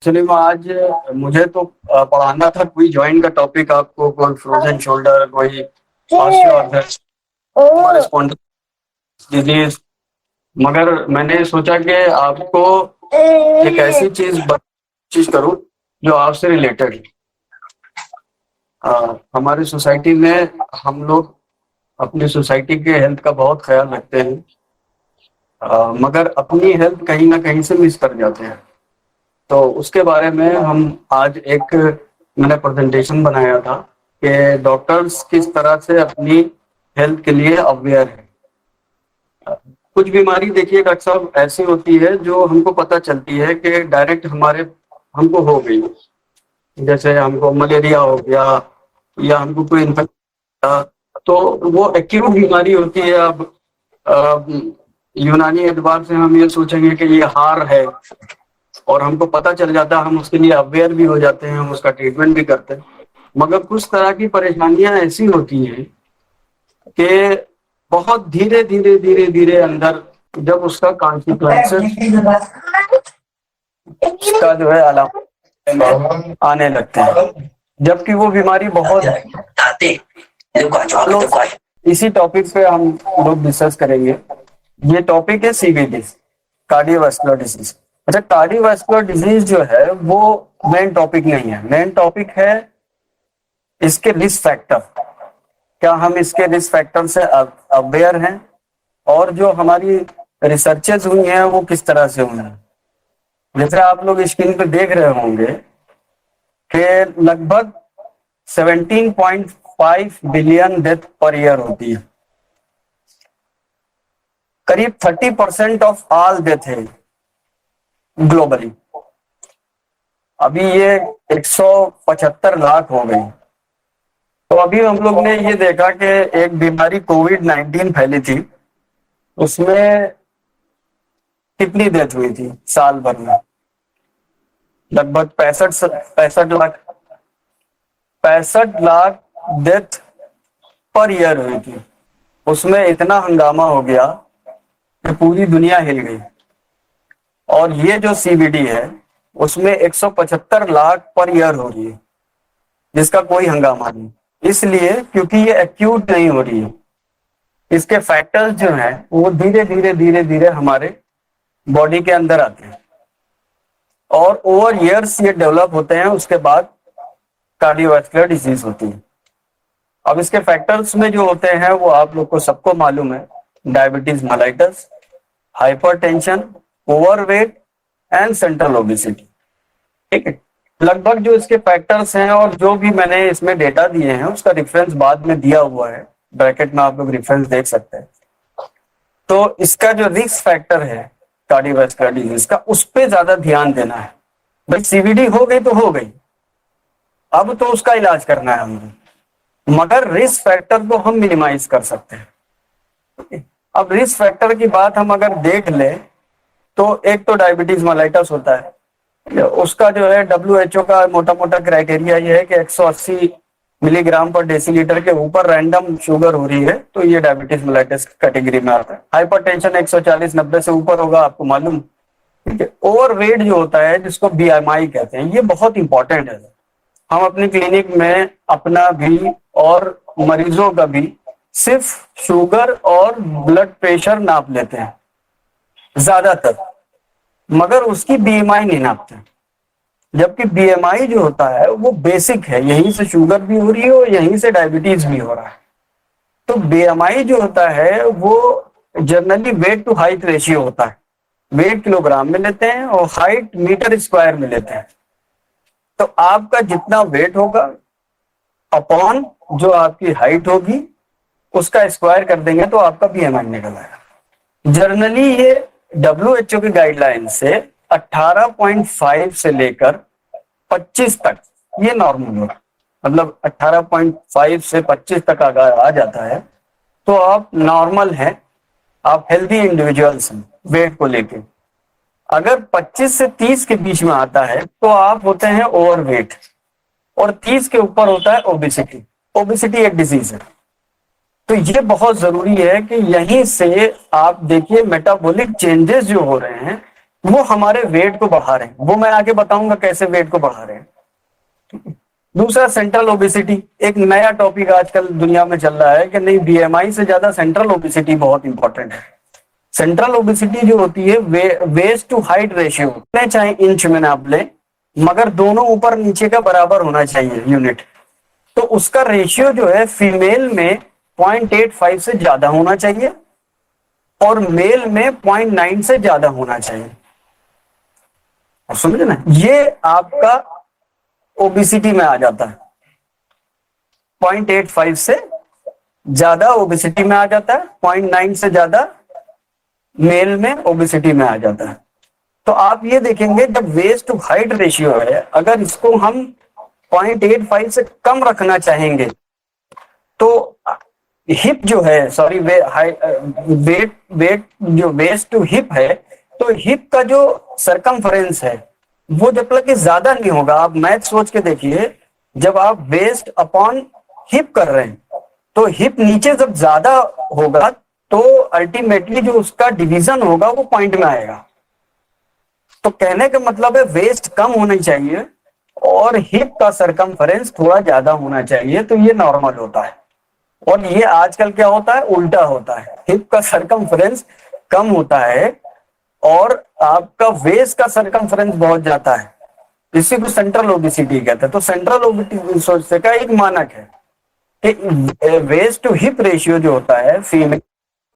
चलिए आज मुझे तो पढ़ाना था कोई जॉइंट का टॉपिक आपको, कोई फ्रोजन शोल्डर, कोई डिजीज। मगर मैंने सोचा कि आपको एक ऐसी चीज करूं जो आपसे रिलेटेड। हमारी सोसाइटी में हम लोग अपनी सोसाइटी के हेल्थ का बहुत ख्याल रखते हैं, मगर अपनी हेल्थ कहीं ना कहीं से मिस कर जाते हैं। तो उसके बारे में हम आज एक मैंने प्रेजेंटेशन बनाया था कि डॉक्टर्स किस तरह से अपनी हेल्थ के लिए अवेयर है। कुछ बीमारी देखिए डॉक्टर साहब ऐसी होती है जो हमको पता चलती है कि डायरेक्ट हमारे हमको हो गई, जैसे हमको मलेरिया हो गया या हमको कोई इन्फेक्शन, तो वो एक्यूट बीमारी होती है। अब यूनानी एतबार से हम ये सोचेंगे कि ये हार है और हमको पता चल जाता है, हम उसके लिए अवेयर भी हो जाते हैं, हम उसका ट्रीटमेंट भी करते हैं। मगर कुछ तरह की परेशानियां ऐसी होती हैं कि बहुत धीरे धीरे धीरे धीरे अंदर जब उसका कॉन्सिक्वेंसेस का जो है अलाम आने लगते हैं, जबकि वो बीमारी बहुत इसी टॉपिक पे हम लोग डिस्कस करेंगे। ये टॉपिक है सीवीडी, कार्डियोवास्कुलर डिजीज। अच्छा, कार्डियोवास्कुलर डिजीज जो है वो मेन टॉपिक नहीं है। मेन टॉपिक है इसके रिस्क फैक्टर। क्या हम इसके रिस्क फैक्टर से अवेयर हैं, और जो हमारी रिसर्चेज हुई हैं वो किस तरह से हुई हैं। जैसे आप लोग स्क्रीन पे देख रहे होंगे कि लगभग 17.5 बिलियन डेथ पर ईयर होती है। करीब 30% ऑफ ऑल डेथ है ग्लोबली। अभी ये 175 लाख हो गई। तो अभी हम लोग ने ये देखा कि एक बीमारी कोविड-19 फैली थी, उसमें कितनी डेथ हुई थी साल भर में? लगभग 65 लाख डेथ पर ईयर हुई थी। उसमें इतना हंगामा हो गया कि पूरी दुनिया हिल गई। और ये जो सीबीडी है उसमें 175 लाख पर ईयर हो रही है, जिसका कोई हंगामा नहीं। इसलिए क्योंकि ये एक्यूट नहीं हो रही है। इसके फैक्टर्स जो हैं वो धीरे धीरे धीरे धीरे हमारे बॉडी के अंदर आते हैं और ओवर ईयर्स ये डेवलप होते हैं। उसके बाद कार्डियोवास्कुलर डिजीज होती है। अब इसके फैक्टर्स में जो होते हैं वो आप लोग को सबको मालूम है: diabetes mellitus, hypertension, overweight and central obesity. ठीक है, लगभग जो इसके फैक्टर्स हैं और जो भी मैंने इसमें डेटा दिए हैं उसका रेफरेंस बाद में दिया हुआ है, ब्रैकेट में आप लोग रेफरेंस देख सकते हैं। तो इसका जो रिस्क फैक्टर है कार्डियोवास्कुलर डिजीज का, उस पर ज्यादा ध्यान देना है। भाई सीवीडी हो गई तो हो गई, अब तो उसका इलाज करना है हमें, मगर रिस्क फैक्टर को हम मिनिमाइज कर सकते हैं। अब रिस्क फैक्टर की बात हम अगर देख ले तो एक तो डायबिटीज मेलाइटस होता है। उसका जो है WHO का मोटा मोटा क्राइटेरिया ये है कि 180 मिलीग्राम पर डेसीलीटर के ऊपर रैंडम शुगर हो रही है तो ये डायबिटीज मेलाइटस कैटेगरी में आता है। हाइपरटेंशन 140-90 से ऊपर होगा, आपको मालूम। ठीक है, ओवरवेट जो होता है जिसको BMI कहते हैं, ये बहुत इंपॉर्टेंट है। हम अपनी क्लिनिक में अपना भी और मरीजों का भी सिर्फ शुगर और ब्लड प्रेशर नाप लेते हैं ज्यादातर, मगर उसकी BMI नहीं नापते। जबकि BMI जो होता है वो बेसिक है, यहीं से शुगर भी हो रही है और यहीं से डायबिटीज भी हो रहा है। तो BMI जो होता है वो generally weight to height ratio होता है। वेट किलोग्राम में लेते हैं और हाइट मीटर स्क्वायर में लेते हैं। तो आपका जितना वेट होगा अपॉन जो आपकी हाइट होगी उसका स्क्वायर कर देंगे तो आपका BMI निकल आएगा। जनरली ये WHO की गाइडलाइन से 18.5 से लेकर 25 तक ये नॉर्मल होगा। मतलब 18.5 से 25 तक अगर आ जाता है तो आप नॉर्मल हैं, आप हेल्दी इंडिविजुअल्स हैं वेट को लेके। अगर 25 से 30 के बीच में आता है तो आप होते हैं ओवरवेट, और 30 के ऊपर होता है ओबेसिटी। ओबेसिटी एक डिजीज है। तो ये बहुत जरूरी है कि यहीं से आप देखिए मेटाबॉलिक चेंजेस जो हो रहे हैं वो हमारे वेट को बढ़ा रहे हैं, वो मैं आगे बताऊंगा कैसे वेट को बढ़ा रहे हैं। दूसरा सेंट्रल ओबेसिटी, एक नया टॉपिक आजकल दुनिया में चल रहा है कि नहीं, बीएमआई से ज्यादा सेंट्रल ओबेसिटी बहुत इंपॉर्टेंट है। सेंट्रल ओबेसिटी जो होती है वेस्ट टू हाइट रेशियो, चाहे इंच में नाप ले, मगर दोनों ऊपर नीचे का बराबर होना चाहिए यूनिट। तो उसका रेशियो जो है फीमेल में 0.85 से ज्यादा होना चाहिए और मेल में 0.9 से ज्यादा होना चाहिए। समझे ना, ये आपका ओबेसिटी में आ जाता है। 0.85 से ज्यादा ओबेसिटी में आ जाता है, 0.9 से ज्यादा मेल में ओबेसिटी में आ जाता है। तो आप ये देखेंगे जब वेस्ट टू हाइट रेशियो है, अगर इसको हम 0.85 से कम रखना चाहेंगे तो हिप जो है, सॉरी वेट वेट जो वेस्ट टू हिप है, तो हिप का जो सरकमफरेंस है वो जब तक कि ज्यादा नहीं होगा, आप मैथ सोच के देखिए, जब आप वेस्ट अपॉन हिप कर रहे हैं तो हिप नीचे जब ज्यादा होगा तो अल्टीमेटली जो उसका डिवीजन होगा वो पॉइंट में आएगा। तो कहने का मतलब है वेस्ट कम होनी चाहिए और हिप का सरकमफरेंस थोड़ा ज्यादा होना चाहिए, तो ये नॉर्मल होता है। और ये आजकल क्या होता है, उल्टा होता है, हिप का सरकमफरेंस कम होता है और आपका वेस्ट का सरकमफरेंस बहुत जाता है, इसी को सेंट्रल ओबेसिटी कहते हैं। तो सेंट्रल ओबेसिटी का एक मानक है कि वेस्ट टू हिप रेशियो जो होता है फीमेल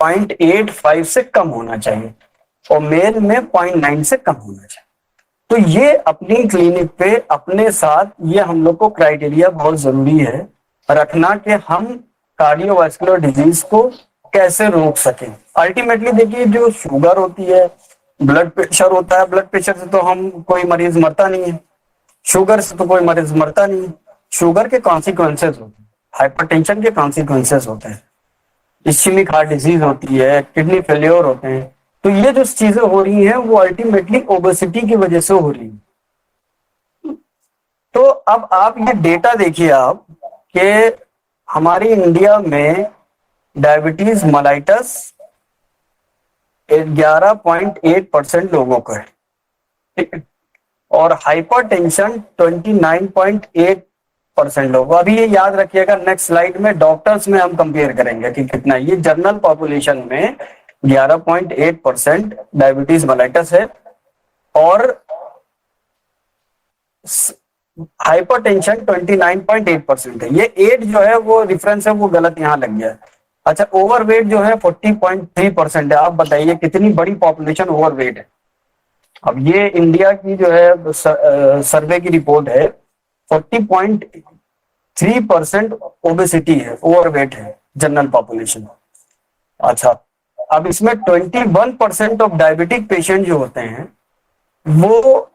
0.85 से कम होना चाहिए और मेल में 0.9 से कम होना चाहिए। तो ये अपनी क्लिनिक पे अपने साथ ये हम लोग को क्राइटेरिया बहुत जरूरी है रखना कि हम कार्डियोवास्कुलर डिजीज को कैसे रोक सकें। अल्टीमेटली देखिए, जो शुगर होती है, ब्लड प्रेशर होता है, ब्लड प्रेशर से तो हम कोई मरीज मरता नहीं है, शुगर से तो कोई मरीज मरता नहीं है। शुगर के कॉन्सिक्वेंसेस होते हैं, हाइपरटेंशन के कॉन्सिक्वेंसेस होते हैं, इस्केमिक हार्ट डिजीज होती है, किडनी फेलियर होते हैं। तो ये जो चीजें हो रही हैं वो अल्टीमेटली ओबेसिटी की वजह से हो रही है। तो अब आप ये डेटा देखिए आप कि हमारी इंडिया में डायबिटीज मलाइटस 11.8% लोगों को है, ठीक है, और हाइपरटेंशन 29.8% लोगों। अभी ये याद रखिएगा, नेक्स्ट स्लाइड में डॉक्टर्स में हम कंपेयर करेंगे कि कितना, ये जनरल पॉपुलेशन में 11.8% डायबिटीज मलाइटस है और हाइपरटेंशन 29.8% है। ये 8 जो है वो रेफरेंस है, वो गलत यहाँ लग गया है। अच्छा, ओवरवेट जो है 40.3% है। आप बताइए कितनी बड़ी पॉपुलेशन ओवरवेट है। अब ये इंडिया की जो है सर्वे की रिपोर्ट है, 40.3% ओबेसिटी है, ओवरवेट है जनरल पॉपुलेशन। अच्छा, अब इसमें 21% ऑफ डायबिटिक पेशेंट जो होते हैं वो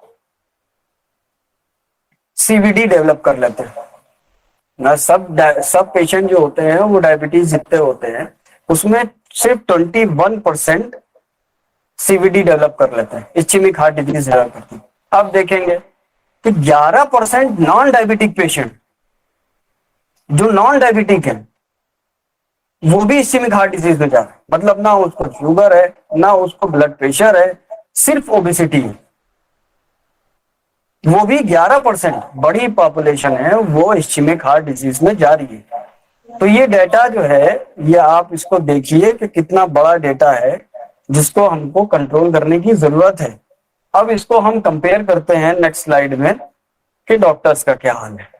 सीवीडी डेवलप कर लेते हैं ना। सब पेशेंट जो होते हैं वो डायबिटीज जितने होते हैं उसमें सिर्फ 21% सीवीडी डेवलप कर लेते हैं, इस्केमिक हार्ट डिजीज डेवलप करते हैं। अब देखेंगे कि 11% नॉन डायबिटिक पेशेंट, जो नॉन डायबिटिक है वो भी इस्केमिक हार्ट डिजीज में जा रहे हैं। मतलब ना उसको शुगर है, ना उसको ब्लड प्रेशर है, सिर्फ ओबेसिटी है। वो भी 11%, बड़ी पॉपुलेशन है, वो इस्केमिक हार्ट डिजीज में जा रही है। तो ये डेटा जो है, ये आप इसको देखिए कि कितना बड़ा डेटा है जिसको हमको कंट्रोल करने की जरूरत है। अब इसको हम कंपेयर करते हैं नेक्स्ट स्लाइड में कि डॉक्टर्स का क्या हाल है।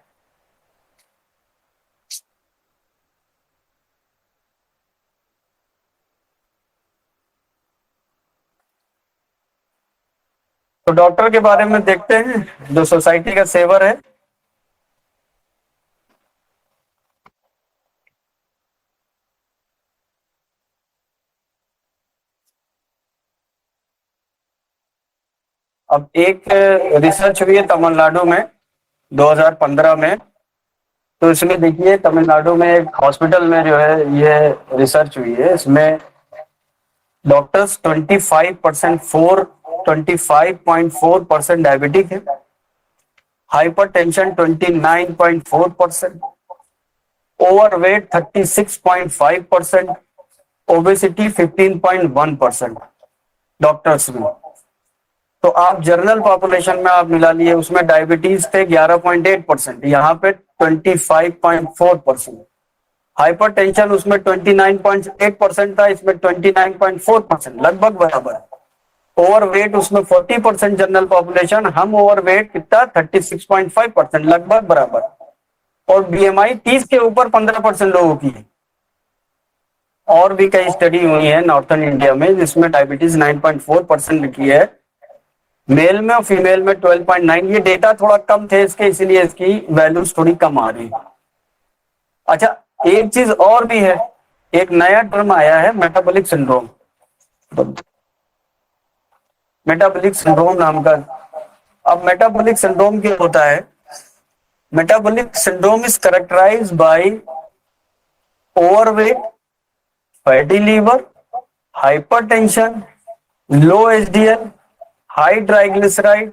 तो डॉक्टर के बारे में देखते हैं, जो सोसाइटी का सेवर है। अब एक रिसर्च हुई है तमिलनाडु में 2015 में। तो इसमें देखिए तमिलनाडु में एक हॉस्पिटल में जो है ये रिसर्च हुई है, इसमें डॉक्टर्स 25.4% डायबिटिक है, हाइपरटेंशन 29.4%, ओवरवेट 36.5%, ओबेसिटी 15.1% डॉक्टर्स में। तो आप जनरल पॉपुलेशन में आप मिला लिए, उसमें डायबिटीज थे 11.8%, यहाँ पे 25.4%। हाइपरटेंशन उसमें 29.8% था, इसमें 29.4%, लगभग बराबर। ओवरवेट उसमें 40% जनरल पॉपुलेशन, हम ओवरवेट कितना 36.5%, लगभग बराबर। और बीएमआई 30 के ऊपर 15% लोगों की है। और भी कई स्टडी हुई है नॉर्थन इंडिया में जिसमें डायबिटीज 9.4% लिखी है, मेल में और फीमेल में 12.9। ये डेटा थोड़ा कम थे इसके, इसीलिए इसकी वैल्यूज थोड़ी कम आ रही। अच्छा, एक चीज और भी है, एक नया टर्म आया है मेटाबॉलिक सिंड्रोम। मेटाबॉलिक सिंड्रोम नाम का। अब मेटाबॉलिक सिंड्रोम क्या होता है? Metabolic syndrome is characterised by overweight, fatty liver, hypertension, low HDL, high triglyceride,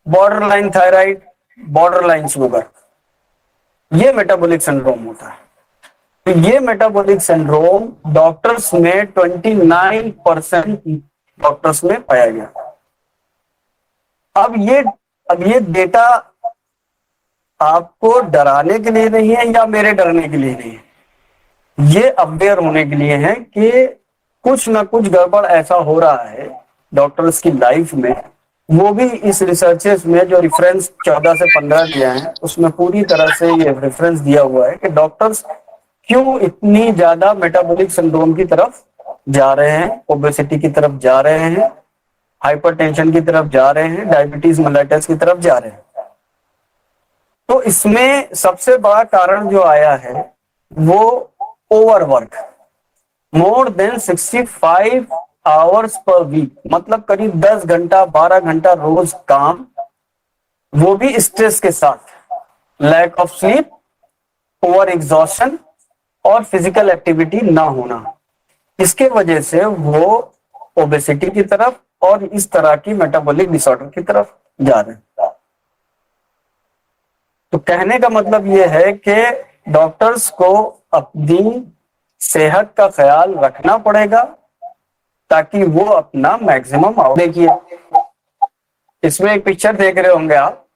borderline thyroid, borderline sugar. ये मेटाबॉलिक सिंड्रोम होता है। तो ये मेटाबॉलिक सिंड्रोम डॉक्टर्स में 29% डॉक्टर्स में पाया गया। अब ये डेटा आपको डराने के लिए नहीं है या मेरे डरने के लिए नहीं है, ये अवेयर होने के लिए है कि कुछ ना कुछ गड़बड़ ऐसा हो रहा है डॉक्टर्स की लाइफ में। वो भी इस रिसर्चेस में जो रेफरेंस 14 से 15 दिया है उसमें पूरी तरह से ये रेफरेंस दिया हुआ है कि डॉक्टर्स क्यों इतनी ज्यादा मेटाबॉलिक सिंड्रोम की तरफ जा रहे हैं, ओबेसिटी की तरफ जा रहे हैं, हाइपरटेंशन की तरफ जा रहे हैं, डायबिटीज मेलाइटस की तरफ जा रहे हैं। तो इसमें सबसे बड़ा कारण जो आया है वो overwork, more than 65 hours per week, मतलब करीब 10 घंटा 12 घंटा रोज काम, वो भी स्ट्रेस के साथ, lack of sleep, over exhaustion और फिजिकल एक्टिविटी ना होना। इसके वजह से वो ओबेसिटी की तरफ और इस तरह की मेटाबॉलिक डिसऑर्डर की तरफ जा रहे हैं। तो कहने का मतलब ये है कि डॉक्टर्स को अपनी सेहत का ख्याल रखना पड़ेगा ताकि वो अपना मैक्सिमम आउट। देखिए इसमें एक पिक्चर देख रहे होंगे आप,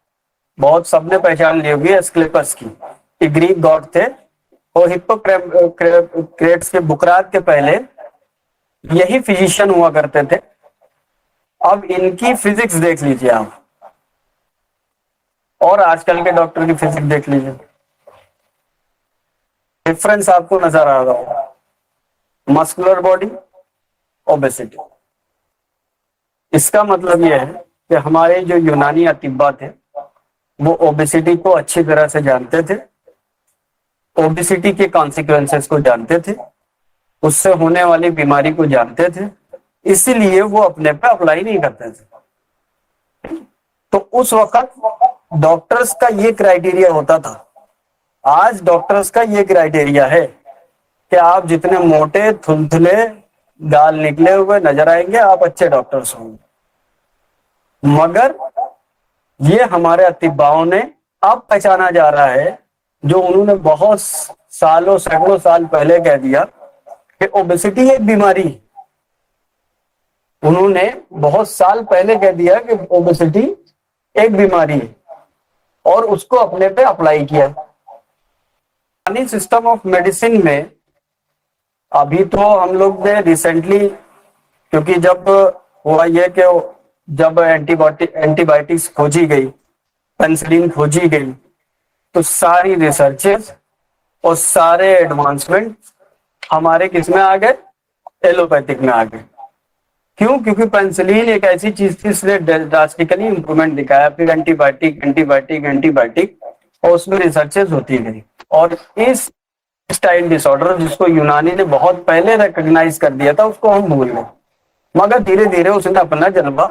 बहुत सबने पहचान ली होगी, एस्क्लेपस की। ये ग्रीक गॉड थे और हिप्पोक्रेट्स के, बुकरात के पहले यही फिजिशियन हुआ करते थे। अब इनकी फिजिक्स देख लीजिए आप और आजकल के डॉक्टर की फिजिक्स देख लीजिए, डिफरेंस आपको नजर आ रहा होगा। Muscular body, obesity. इसका मतलब यह है कि हमारे जो यूनानी अतिब्बा थे वो ओबेसिटी को अच्छी तरह से जानते थे, ओबेसिटी के कॉन्सिक्वेंसेस को जानते थे, उससे होने वाली बीमारी को जानते थे, इसीलिए वो अपने पे अप्लाई नहीं करते थे। तो उस वक्त डॉक्टर्स का ये क्राइटेरिया होता था। आज डॉक्टर्स का ये क्राइटेरिया है कि आप जितने मोटे, थुलथुले, गाल निकले हुए नजर आएंगे आप अच्छे डॉक्टर्स होंगे। मगर ये हमारे अतिब्बाओं ने अब पहचाना जा रहा है, जो उन्होंने बहुत सालों, सैकड़ों साल पहले कह दिया कि ओबेसिटी एक बीमारी। उन्होंने बहुत साल पहले कह दिया कि ओबेसिटी एक बीमारी है और उसको अपने पे अप्लाई किया। सिस्टम ऑफ मेडिसिन में अभी तो हम लोग ने रिसेंटली, क्योंकि जब हुआ ये कि जब एंटीबायोटिक्स खोजी गई, पेनिसिलिन खोजी गई, तो सारी रिसर्चेस और सारे एडवांसमेंट हमारे किस में आ गए? एलोपैथिक में आ गए। क्यों? क्योंकि पेनिसिलिन एक ऐसी चीज थी, इसने ड्रास्टिकली इंप्रूवमेंट दिखाया। फिर एंटीबायोटिक एंटीबायोटिक एंटीबायोटिक, और उसमें रिसर्चेस होती गई। और इस स्टाइल डिसऑर्डर जिसको यूनानी ने बहुत पहले रिकॉग्नाइज कर दिया था, उसको हम भूल गए, मगर धीरे धीरे उसने अपना जलवा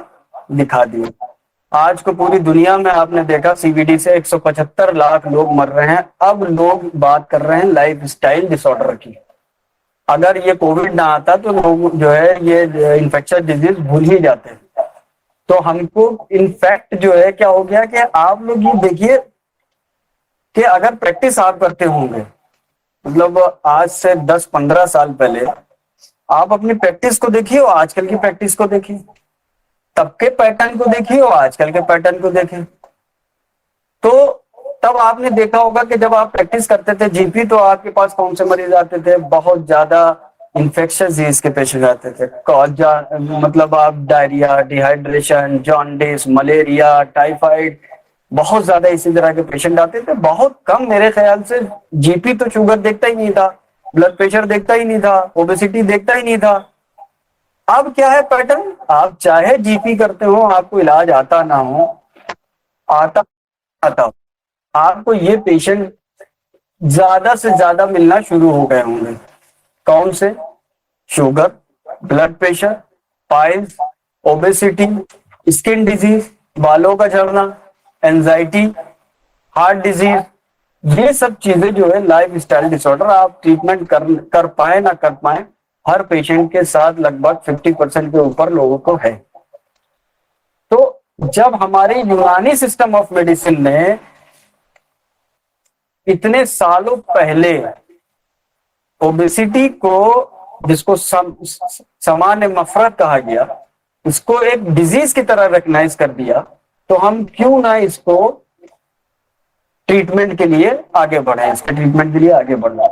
दिखा दिया। आज को पूरी दुनिया में आपने देखा सीबीडी से 175 लाख लोग मर रहे हैं। अब लोग बात कर रहे हैं लाइफ स्टाइल डिसऑर्डर की। अगर ये कोविड ना आता तो लोग जो है ये इन्फेक्शस डिजीज भूल ही जाते। तो हमको इनफैक्ट जो है क्या हो गया कि आप लोग ये देखिए कि अगर प्रैक्टिस आप करते होंगे, मतलब आज से 10-15 साल पहले आप अपनी प्रैक्टिस को देखिए और आजकल की प्रैक्टिस को देखिए। तब के पैटर्न को देखिए और आजकल के पैटर्न को देखें, तो तब आपने देखा होगा कि जब आप प्रैक्टिस करते थे जीपी तो आपके पास कौन से मरीज आते थे, बहुत ज्यादा इन्फेक्शियस डिजीज के पेशेंट आते थे, मतलब आप diarrhoea, dehydration, jaundice, malaria, typhoid, बहुत ज्यादा इसी तरह के पेशेंट आते थे। बहुत कम, मेरे ख्याल से जीपी तो शुगर देखता ही नहीं था, ब्लड प्रेशर देखता ही नहीं था, ओबेसिटी देखता ही नहीं था। अब क्या है पैटर्न, आप चाहे जीपी करते हो, आपको इलाज आता ना हो, आता आता हो, आपको ये पेशेंट ज्यादा से ज्यादा मिलना शुरू हो गए होंगे। कौन से? Sugar, blood pressure, piles, obesity, skin disease, बालों का झड़ना, एंजाइटी, हार्ट डिजीज, ये सब चीजें जो है लाइफ स्टाइल डिसऑर्डर, आप ट्रीटमेंट कर पाए ना कर पाए, हर पेशेंट के साथ लगभग 50% के ऊपर लोगों को है। तो जब हमारे यूनानी सिस्टम ऑफ मेडिसिन ने इतने सालों पहले ओबेसिटी को, जिसको सामान्य मफरत कहा गया, इसको एक डिजीज की तरह रिकग्नाइज कर दिया, तो हम क्यों ना इसको ट्रीटमेंट के लिए आगे बढ़े, इसके ट्रीटमेंट के लिए आगे बढ़ना।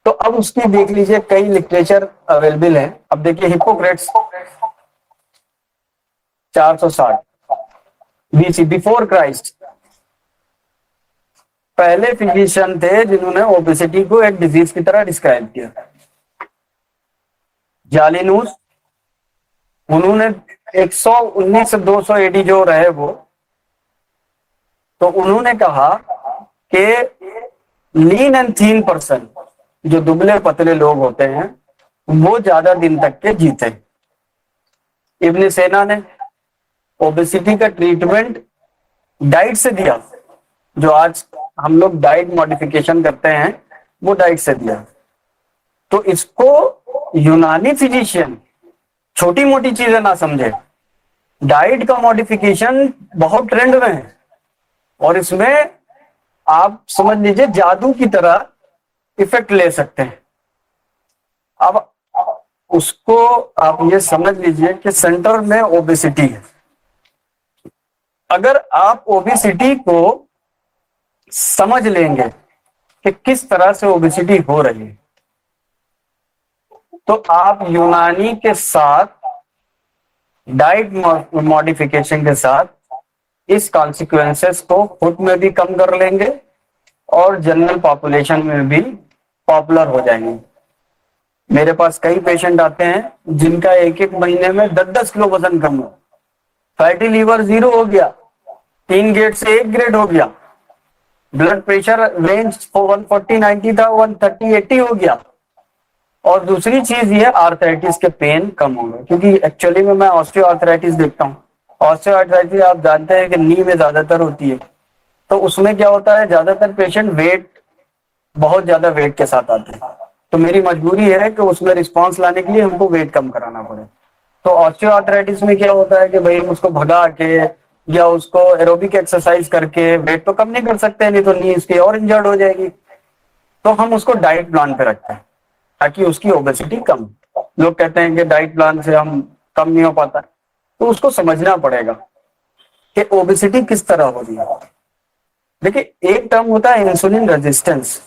तो अब उसकी देख लीजिए, कई लिटरेचर अवेलेबल है। अब देखिए हिप्पोक्रेट्स 460 बीसी, बिफोर क्राइस्ट, पहले फिजिशियन थे जिन्होंने ओबेसिटी को एक डिजीज की तरह डिस्क्राइब किया। जालिनूस, उन्होंने 119 से 200 एडी जो रहे वो, तो उन्होंने कहा कि लीन एंड थीन पर्सन, जो दुबले पतले लोग होते हैं, वो ज्यादा दिन तक के जीते। इब्न सेना ने ओबेसिटी का ट्रीटमेंट डाइट से दिया, जो आज हम लोग डाइट मॉडिफिकेशन करते हैं, वो डाइट से दिया। तो इसको यूनानी फिजिशियन छोटी मोटी चीजें ना समझे, डाइट का मॉडिफिकेशन बहुत ट्रेंड में है, और इसमें आप समझ लीजिए जादू की तरह इफेक्ट ले सकते हैं। अब उसको आप ये समझ लीजिए कि सेंटर में ओबेसिटी है। अगर आप ओबेसिटी को समझ लेंगे कि किस तरह से ओबेसिटी हो रही है, तो आप यूनानी के साथ, डाइट मॉडिफिकेशन के साथ, इस कॉन्सिक्वेंसेस को खुद में भी कम कर लेंगे और जनरल पॉपुलेशन में भी पॉपुलर हो जाएंगे। मेरे पास कई पेशेंट आते हैं जिनका एक एक महीने में 10-10 किलो वजन कम हो, फैटी लीवर 0 हो गया, 3 ग्रेड से 1 ग्रेड हो गया, ब्लड प्रेशर रेंज 140/90 था 130/80 हो गया। और दूसरी चीज ये, आर्थराइटिस के पेन कम हो गए, क्योंकि एक्चुअली में मैं ऑस्टियो आर्थराइटिस देखता हूँ। ऑस्टियो आर्थराइटिस आप जानते हैं कि नी में ज्यादातर होती है, तो उसमें क्या होता है, ज्यादातर पेशेंट बहुत ज्यादा वेट के साथ आते हैं, तो मेरी मजबूरी है कि उसमें रिस्पॉन्स लाने के लिए हमको वेट कम कराना पड़े। तो ऑस्टियो आर्थराइटिस में क्या होता है कि भाई उसको भगा के या उसको एरोबिक एक्सरसाइज करके वेट तो कम नहीं कर सकते, नहीं तो नी इसकी और इंजर्ड हो जाएगी। तो हम उसको डाइट प्लान पे रखते हैं ताकि उसकी ओबेसिटी कम। लोग कहते हैं कि डाइट प्लान से हम कम नहीं हो पाता, तो उसको समझना पड़ेगा कि ओबेसिटी किस तरह हो रही है। देखिए, एक टर्म होता है इंसुलिन रेजिस्टेंस,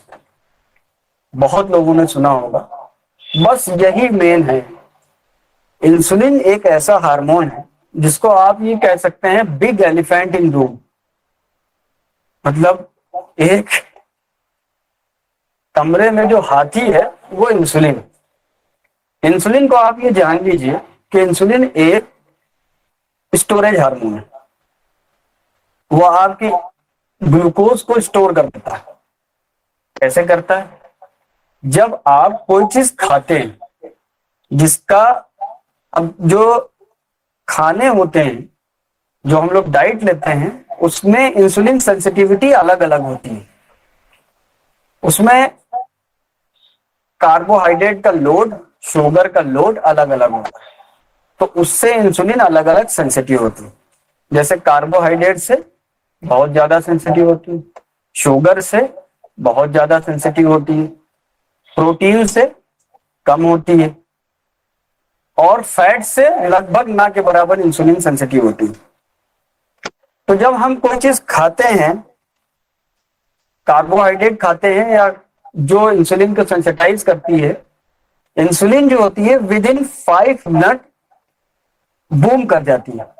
बहुत लोगों ने सुना होगा, बस यही मेन है। इंसुलिन एक ऐसा हार्मोन है जिसको आप ये कह सकते हैं बिग एलिफेंट इन रूम, मतलब एक कमरे में जो हाथी है वो इंसुलिन। इंसुलिन को आप ये जान लीजिए कि इंसुलिन एक स्टोरेज हार्मोन है, वो आपकी ग्लूकोज को स्टोर कर देता है। कैसे करता है? जब आप कोई चीज खाते हैं, जिसका, अब जो खाने होते हैं, जो हम लोग डाइट लेते हैं, उसमें इंसुलिन सेंसिटिविटी अलग अलग होती है। उसमें कार्बोहाइड्रेट का लोड, शुगर का लोड अलग अलग होता है, तो उससे इंसुलिन अलग अलग सेंसिटिव होती है। जैसे कार्बोहाइड्रेट से बहुत ज्यादा सेंसिटिव होती है, शुगर से बहुत ज्यादा सेंसिटिव होती है, प्रोटीन से कम होती है, और फैट से लगभग ना के बराबर इंसुलिन सेंसिटिव होती है। तो जब हम कोई चीज खाते हैं, कार्बोहाइड्रेट खाते हैं या जो इंसुलिन को सेंसिटाइज करती है, इंसुलिन जो होती है विद इन 5 मिनट बूम कर जाती है।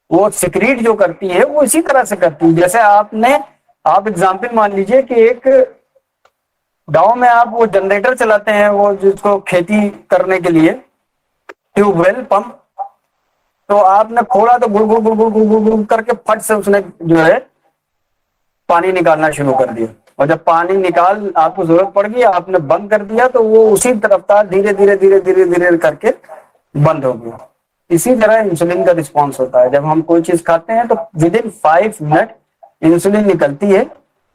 वो सिक्रीट जो करती है वो इसी तरह से करती है जैसे आप एग्जाम्पल मान लीजिए कि एक गांव में आप वो जनरेटर चलाते हैं, वो जिसको खेती करने के लिए ट्यूबवेल पंप, तो आपने खोला तो गुड़ गुड़ गुड़ गुड़ गुड़ गुड़ गुड़ करके फट से उसने जो है पानी निकालना शुरू कर दिया। और जब पानी निकाल आपको जरूरत पड़ गई, आपने बंद कर दिया, तो वो उसी रफ्तार धीरे धीरे धीरे धीरे धीरे करके बंद हो गया। इसी तरह इंसुलिन का रिस्पॉन्स होता है। जब हम कोई चीज खाते हैं तो विद इन 5 मिनट इंसुलिन निकलती है,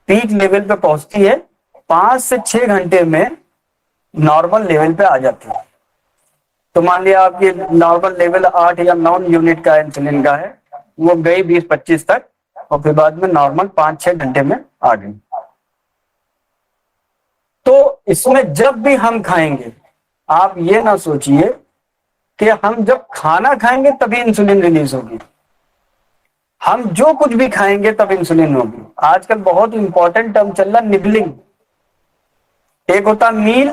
पीक लेवल पे पहुंचती है, 5 से 6 घंटे में नॉर्मल लेवल पे आ जाती है। तो मान लिया आपकी नॉर्मल लेवल 8 या 9 यूनिट का इंसुलिन का है, वो गई 20-25 तक, और फिर बाद में नॉर्मल 5-6 घंटे में आ गई। तो इसमें जब भी हम खाएंगे, आप ये ना सोचिए कि हम जब खाना खाएंगे तभी इंसुलिन रिलीज होगी। हम जो कुछ भी खाएंगे तब इंसुलिन होगी। आजकल बहुत इंपॉर्टेंट टर्म चल रहा निबलिंग। एक होता मील,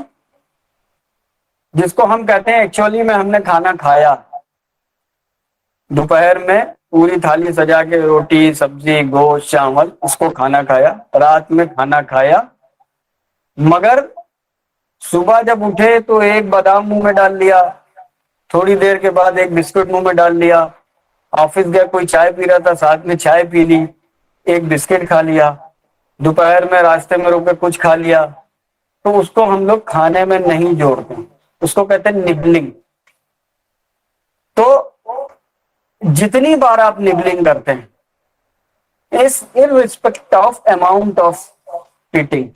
जिसको हम कहते हैं एक्चुअली में हमने खाना खाया, दोपहर में पूरी थाली सजा के रोटी सब्जी गोश्त चावल इसको खाना खाया, रात में खाना खाया, मगर सुबह जब उठे तो एक बादाम मुंह में डाल लिया, थोड़ी देर के बाद एक बिस्कुट मुंह में डाल लिया, ऑफिस गया कोई चाय पी रहा था साथ में चाय पी ली, एक बिस्किट खा लिया, दोपहर में रास्ते में रुक के कुछ खा लिया, तो उसको हम लोग खाने में नहीं जोड़ते, उसको कहते हैं निबलिंग। तो जितनी बार आप निबलिंग करते हैं, इस इररिस्पेक्ट ऑफ अमाउंट ऑफ ईटिंग,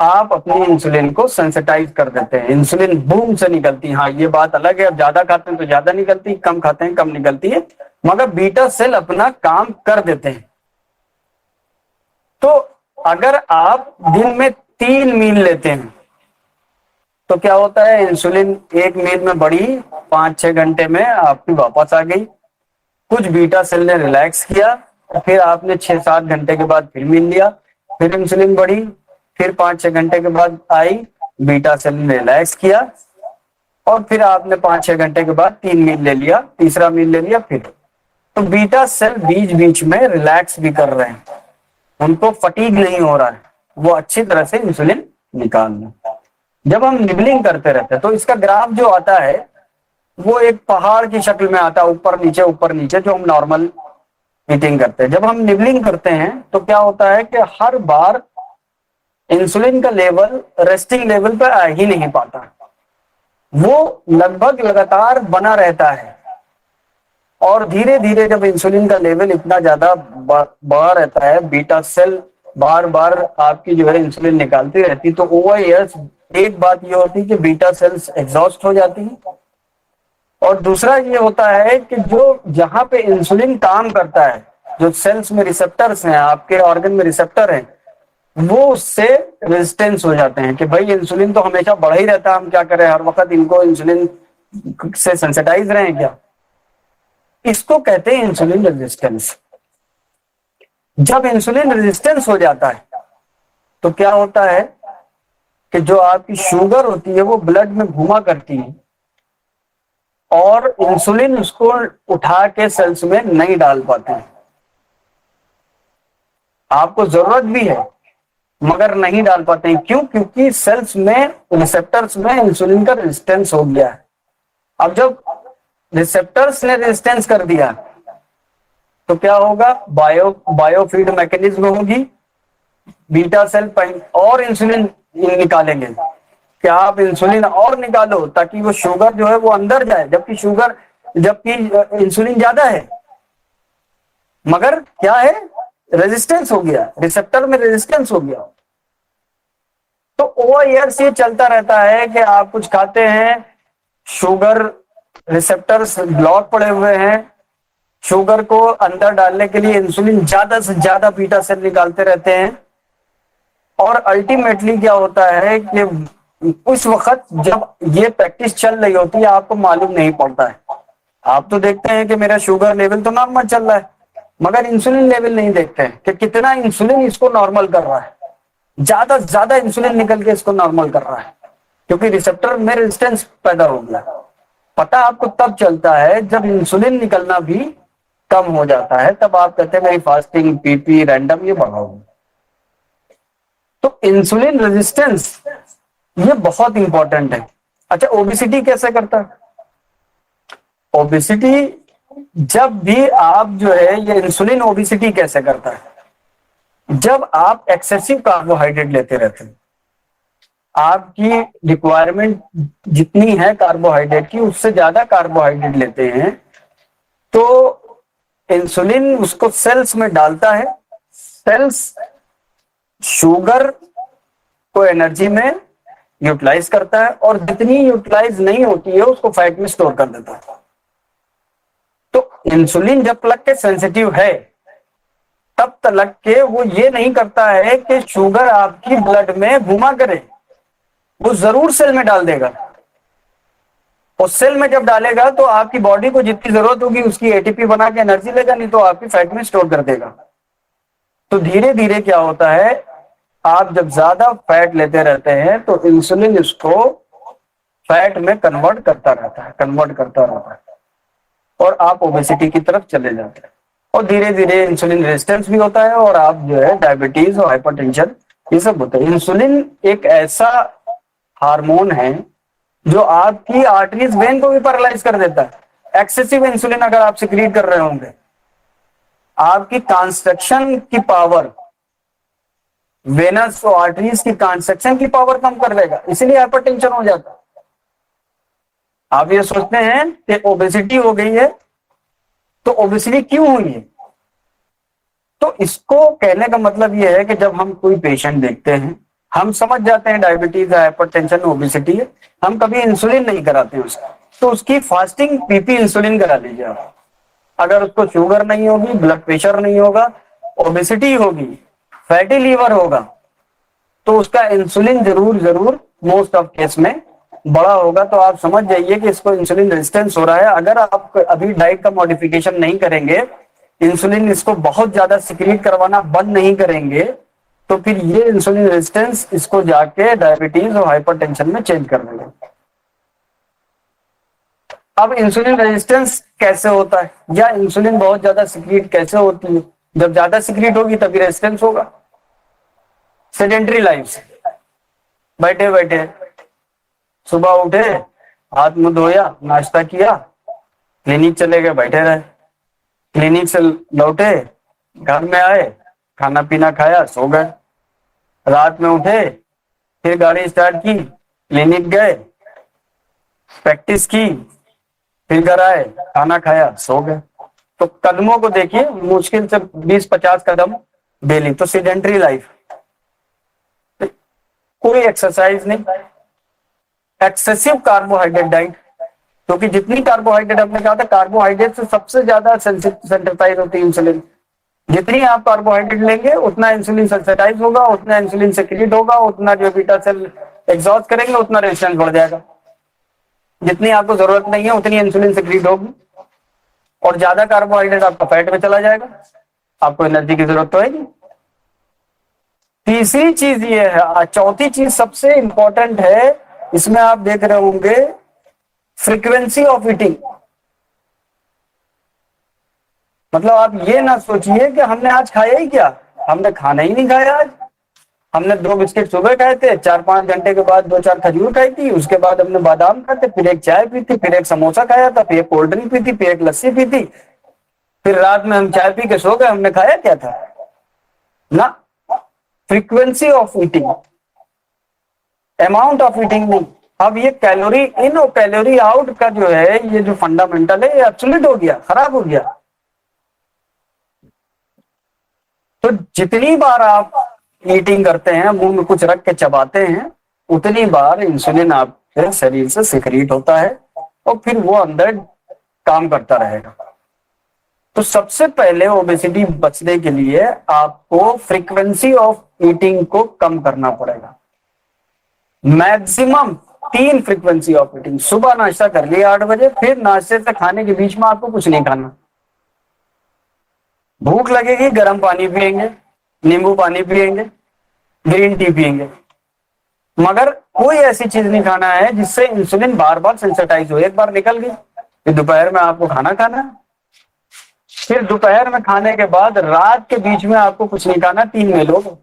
आप अपनी इंसुलिन को सेंसिटाइज कर देते हैं। इंसुलिन बूम से निकलती है। हाँ, ये बात अलग है, अब ज्यादा खाते हैं तो ज्यादा निकलती, कम खाते हैं कम निकलती है, मगर बीटा सेल अपना काम कर देते हैं। तो अगर आप दिन में 3 मील लेते हैं तो क्या होता है, इंसुलिन एक मील में बढ़ी, 5-6 घंटे में आपकी वापस आ गई, कुछ बीटा सेल ने रिलैक्स किया, फिर आपने 6-7 घंटे के बाद फिर मील लिया, फिर इंसुलिन बढ़ी, फिर 5-6 घंटे के बाद आई, बीटा सेल ने रिलैक्स किया, और फिर आपने 5-6 घंटे के बाद 3 मील ले लिया, तीसरा मील ले लिया फिर। तो बीटा सेल बीच बीच में रिलैक्स भी कर रहे हैं, उनको फटीग नहीं हो रहा है, वो अच्छी तरह से इंसुलिन निकाल रहे हैं। जब हम निबलिंग करते रहते हैं तो इसका ग्राफ जो आता है वो एक पहाड़ की शक्ल में आता है, ऊपर नीचे, जो हम नॉर्मल ईटिंग करते हैं। जब हम निबलिंग करते हैं तो क्या होता है कि हर बार इंसुलिन का लेवल रेस्टिंग लेवल पर आ ही नहीं पाता, वो लगभग लगातार बना रहता है, और धीरे धीरे जब इंसुलिन का लेवल इतना ज्यादा बढ़ा रहता है, बीटा सेल बार बार आपकी जो है इंसुलिन निकालती रहती, तो ओवर ईयर्स एक बात ये होती है कि बीटा सेल्स एग्जॉस्ट हो जाती है, और दूसरा ये होता है कि जो जहां पे इंसुलिन काम करता है, जो सेल्स में रिसेप्टर्स हैं, आपके ऑर्गन में रिसेप्टर हैं, वो उससे रेजिस्टेंस हो जाते हैं कि भाई इंसुलिन तो हमेशा बढ़ा ही रहता है, हम क्या करें, हर वक्त इनको इंसुलिन से सेंसिटाइज रहे हैं क्या। इसको कहते हैं इंसुलिन रेजिस्टेंस। जब इंसुलिन रेजिस्टेंस हो जाता है तो क्या होता है कि जो आपकी शुगर होती है वो ब्लड में घुमा करती है, और इंसुलिन उसको उठा के सेल्स में नहीं डाल पाते हैं। आपको जरूरत भी है मगर नहीं डाल पाते हैं, क्यों? क्योंकि सेल्स में रिसेप्टर्स में इंसुलिन का रेजिस्टेंस हो गया है। अब जब रिसेप्टर्स ने रेजिस्टेंस कर दिया तो क्या होगा, बायोफीड मैकेनिज्म होगी, बीटा सेल और इंसुलिन निकालेंगे कि आप इंसुलिन और निकालो ताकि वो शुगर जो है वो अंदर जाए, जबकि इंसुलिन ज्यादा है, मगर क्या है, रेजिस्टेंस हो गया, रिसेप्टर में रेजिस्टेंस हो गया। तो ओवर ईयर्स ये चलता रहता है कि आप कुछ खाते हैं, शुगर रिसेप्टर्स ब्लॉक पड़े हुए हैं, शुगर को अंदर डालने के लिए इंसुलिन ज्यादा से ज्यादा बीटा सेल निकालते रहते हैं, और अल्टीमेटली क्या होता है कि उस वक्त जब ये प्रैक्टिस चल रही होती है आपको मालूम नहीं पड़ता है। आप तो देखते हैं कि मेरा शुगर लेवल तो नॉर्मल चल रहा है, मगर इंसुलिन लेवल नहीं देखते हैं कि कितना इंसुलिन इसको नॉर्मल कर रहा है। ज्यादा से ज्यादा इंसुलिन निकल के इसको नॉर्मल कर रहा है, क्योंकि रिसेप्टर में रेजिस्टेंस पैदा हो गया। पता आपको तब चलता है जब इंसुलिन निकलना भी कम हो जाता है, तब आप कहते हैं मेरी फास्टिंग, पीपी, रैंडम ये बढ़ा हुआ। तो इंसुलिन रेजिस्टेंस ये बहुत इंपॉर्टेंट है। अच्छा, ओबेसिटी कैसे करता है? ओबेसिटी जब भी आप जो है ये इंसुलिन ओबेसिटी कैसे करता है? जब आप एक्सेसिव कार्बोहाइड्रेट लेते रहते हैं, आपकी रिक्वायरमेंट जितनी है कार्बोहाइड्रेट की उससे ज्यादा कार्बोहाइड्रेट लेते हैं, तो इंसुलिन उसको सेल्स में डालता है। सेल्स शुगर को एनर्जी में यूटिलाइज करता है और जितनी यूटिलाइज नहीं होती है उसको फैट में स्टोर कर देता है। तो इंसुलिन जब तक के सेंसिटिव है तब तक के वो ये नहीं करता है कि शुगर आपकी ब्लड में घुमा करे, वो जरूर सेल में डाल देगा। और सेल में जब डालेगा तो आपकी बॉडी को जितनी जरूरत होगी उसकी एटीपी बना के एनर्जी लेगा, नहीं तो आपकी फैट में स्टोर कर देगा। तो धीरे धीरे क्या होता है, आप जब ज्यादा फैट लेते रहते हैं तो इंसुलिन इसको फैट में कन्वर्ट करता रहता है और आप ओबेसिटी की तरफ चले जाते हैं। और धीरे धीरे इंसुलिन रेजिस्टेंस भी होता है और आप जो है डायबिटीज और हाइपरटेंशन ये सब होता है। इंसुलिन एक ऐसा हार्मोन है जो आपकी आर्टरीज, वेन को भी पैरालाइज कर देता है। एक्सेसिव इंसुलिन अगर आप सिक्रीट कर रहे होंगे, आपकी कंस्ट्रक्शन की पावर, वेनस और आर्टरीज की कंस्ट्रक्शन की पावर कम कर देगा, इसलिए हाइपरटेंशन हो जाता है। आप ये सोचते हैं कि ओबेसिटी हो गई है, तो ओबेसिटी क्यों हुई है? तो इसको कहने का मतलब ये है कि जब हम कोई पेशेंट देखते हैं, हम समझ जाते हैं डायबिटीज, हाइपरटेंशन, ओबेसिटी है, हम कभी इंसुलिन नहीं कराते उसका, तो उसकी फास्टिंग पीपी इंसुलिन करा लीजिए आप। अगर उसको शुगर नहीं होगी, ब्लड प्रेशर नहीं होगा, ओबेसिटी होगी, फैटी लीवर होगा, तो उसका इंसुलिन जरूर जरूर मोस्ट ऑफ केस में बड़ा होगा। तो आप समझ जाइए कि इसको इंसुलिन रेजिस्टेंस हो रहा है। अगर आप अभी डाइट का मॉडिफिकेशन नहीं करेंगे, इंसुलिन इसको बहुत ज्यादा सिक्रीट करवाना बंद नहीं करेंगे, तो फिर ये इंसुलिन रेजिस्टेंस इसको जाके डायबिटीज और हाइपरटेंशन में चेंज कर देगा। अब इंसुलिन रेजिस्टेंस कैसे होता है, या इंसुलिन बहुत ज्यादा सिक्रीट कैसे होती है? जब ज्यादा सिक्रीट होगी तभी रेजिस्टेंस होगा। सेडेंटरी लाइफ, बैठे बैठे सुबह उठे, हाथ मुंह धोया, नाश्ता किया, क्लिनिक चले गए, बैठे रहे, क्लिनिक से लौटे, घर में आए, खाना पीना खाया, सो गए, रात में उठे, फिर गाड़ी स्टार्ट की, क्लिनिक गए, प्रैक्टिस की, फिर घर आए, खाना खाया, सो गए। तो कदमों को देखिए, मुश्किल से 20-50 कदम डेली। तो सेडेंटरी लाइफ, कोई एक्सरसाइज नहीं, एक्सेसिव कार्बोहाइड्रेट डाइट, क्योंकि जितनी कार्बोहाइड्रेट, आपने कहा था कार्बोहाइड्रेट से सबसे ज्यादा सेंसिटाइज होती है इंसुलिन। जितनी आप कार्बोहाइड्रेट लेंगे उतना इंसुलिन सेंसिटाइज होगा, उतना इंसुलिन सेक्रेट होगा, उतना जो बीटा सेल एग्जॉस्ट करेंगे उतना रेजिस्टेंस बढ़ जाएगा। जितनी आपको जरूरत नहीं है उतनी इंसुलिन सेक्रेट होगी और ज्यादा कार्बोहाइड्रेट आपका फैट में चला जाएगा, आपको एनर्जी की जरूरत तो है नहीं। तीसरी चीज ये है, चौथी चीज सबसे इंपॉर्टेंट है, इसमें आप देख रहे होंगे फ्रीक्वेंसी ऑफ ईटिंग। मतलब आप ये ना सोचिए कि हमने आज खाया ही क्या, हमने खाना ही नहीं खाया आज। हमने 2 बिस्किट सुबह खाए थे, 4-5 घंटे के बाद 2-4 खजूर खाई थी, उसके बाद हमने बादाम खाए थे, फिर एक चाय पी थी, फिर एक समोसा खाया था, फिर एक कोल्ड ड्रिंक पी थी, फिर एक लस्सी पी थी, फिर रात में हम चाय पी के सो गए। हमने खाया क्या था ना? Frequency of eating, amount of eating नहीं। अब ये कैलोरी इन और कैलोरी आउट का जो है, ये जो फंडामेंटल है, ये एब्सोल्यूट हो गया, खराब हो गया। तो जितनी बार आप ईटिंग करते हैं, मुंह में कुछ रख के चबाते हैं, उतनी बार इंसुलिन आपके शरीर से सिक्रीट होता है और फिर वो अंदर काम करता रहेगा। तो सबसे पहले ओबेसिटी बचने के लिए आपको फ्रीक्वेंसी ऑफ ईटिंग को कम करना पड़ेगा। Maximum 3 frequency of eating. सुबह नाश्ता कर लिया 8 बजे, फिर नाश्ते से खाने के बीच में आपको कुछ नहीं खाना। भूख लगेगी गर्म पानी पिएंगे, नींबू पानी पिएंगे, ग्रीन टी पिएंगे, मगर कोई ऐसी चीज नहीं खाना है जिससे इंसुलिन बार बार सेंसिटाइज हो। एक बार निकल गई, फिर दोपहर में आपको खाना खाना है, फिर दोपहर में खाने के बाद रात के बीच में आपको कुछ नहीं खाना, 3 मील हो।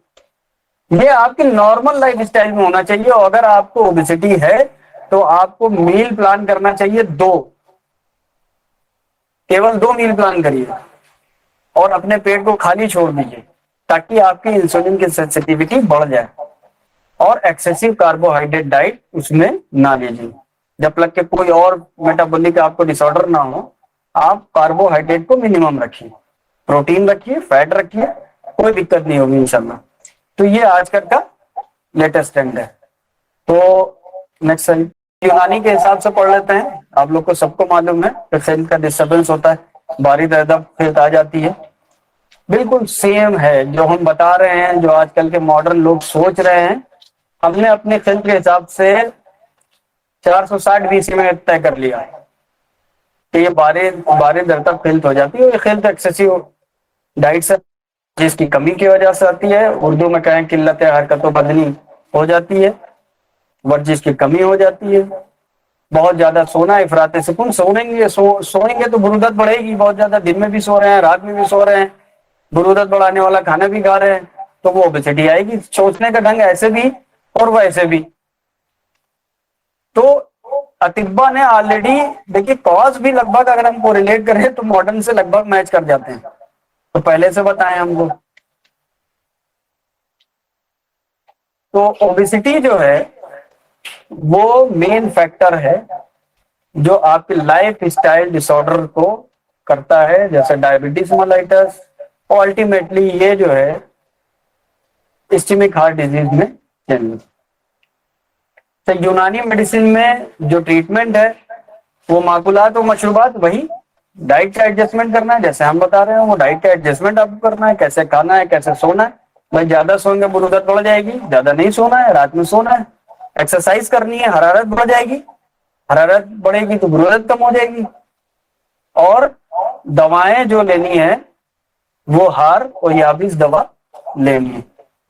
ये आपकी नॉर्मल लाइफ स्टाइल में होना चाहिए। और अगर आपको ओबेसिटी है तो आपको मील प्लान करना चाहिए 2, केवल 2 मील प्लान करिए और अपने पेट को खाली छोड़ दीजिए, ताकि आपकी इंसुलिन की सेंसिटिविटी बढ़ जाए। और एक्सेसिव कार्बोहाइड्रेट डाइट उसमें ना लीजिए। जब तक कि कोई और मेटाबॉलिक आपको डिसऑर्डर ना हो, आप कार्बोहाइड्रेट को मिनिमम रखिए, प्रोटीन रखिए, फैट रखिए, कोई दिक्कत नहीं होगी इंशाल्लाह। तो ये आजकल का लेटेस्ट ट्रेंड है। तो नेक्स्ट यूनानी के हिसाब से पढ़ लेते हैं। आप लोग को सबको मालूम है पेशेंट का डिस्टर्बेंस होता है, बारी दर्द फिर आ जाती है। बिल्कुल सेम है जो हम बता रहे हैं, जो आजकल के मॉडर्न लोग सोच रहे हैं, हमने अपने फिल्म के हिसाब से 460 बीसी में तय कर लिया है कि ये बारी बारी दर तक फिल्म हो जाती है। ये खिल्त एक्सेसिव डाइट से, जिसकी कमी की वजह से आती है। उर्दू में कहें किल्लत हरकतों बदनी हो जाती है, वर्जिश की कमी हो जाती है। बहुत ज्यादा सोना, इफराते सुकून, सोएंगे तो बुरुदत बढ़ेगी। बहुत ज्यादा दिन में भी सो रहे हैं, रात में भी सो रहे हैं, बुरुदत बढ़ाने वाला खाना भी खा रहे हैं, तो वो ओबेसिटी आएगी। सोचने का ढंग ऐसे भी और वैसे भी। तो अतिब्बा ने ऑलरेडी, देखिए कॉज भी लगभग अगर हम कोरिलेट करें तो मॉडर्न से लगभग मैच कर जाते हैं, तो पहले से बताएं हमको। तो ओबेसिटी जो है वो मेन फैक्टर है जो आपके लाइफ स्टाइल डिसऑर्डर को करता है, जैसे डायबिटीज मेलाइटस, और अल्टीमेटली ये जो है इस्केमिक हार्ट डिजीज में चेंज। तो यूनानी मेडिसिन में जो ट्रीटमेंट है वो माकुलात और मशरूबात, वही डाइट का एडजस्टमेंट करना है। जैसे हम बता रहे हैं वो डाइट का एडजस्टमेंट आपको करना है, कैसे खाना है, कैसे सोना है। भाई ज्यादा सोएंगे बुरुदत बढ़ जाएगी, ज्यादा नहीं सोना है, रात में सोना है। एक्सरसाइज करनी है, हरारत बढ़ जाएगी, हरारत बढ़ेगी तो बुरुदत कम हो जाएगी। और दवाएं जो लेनी है वो हार और याबिस दवा लेनी है।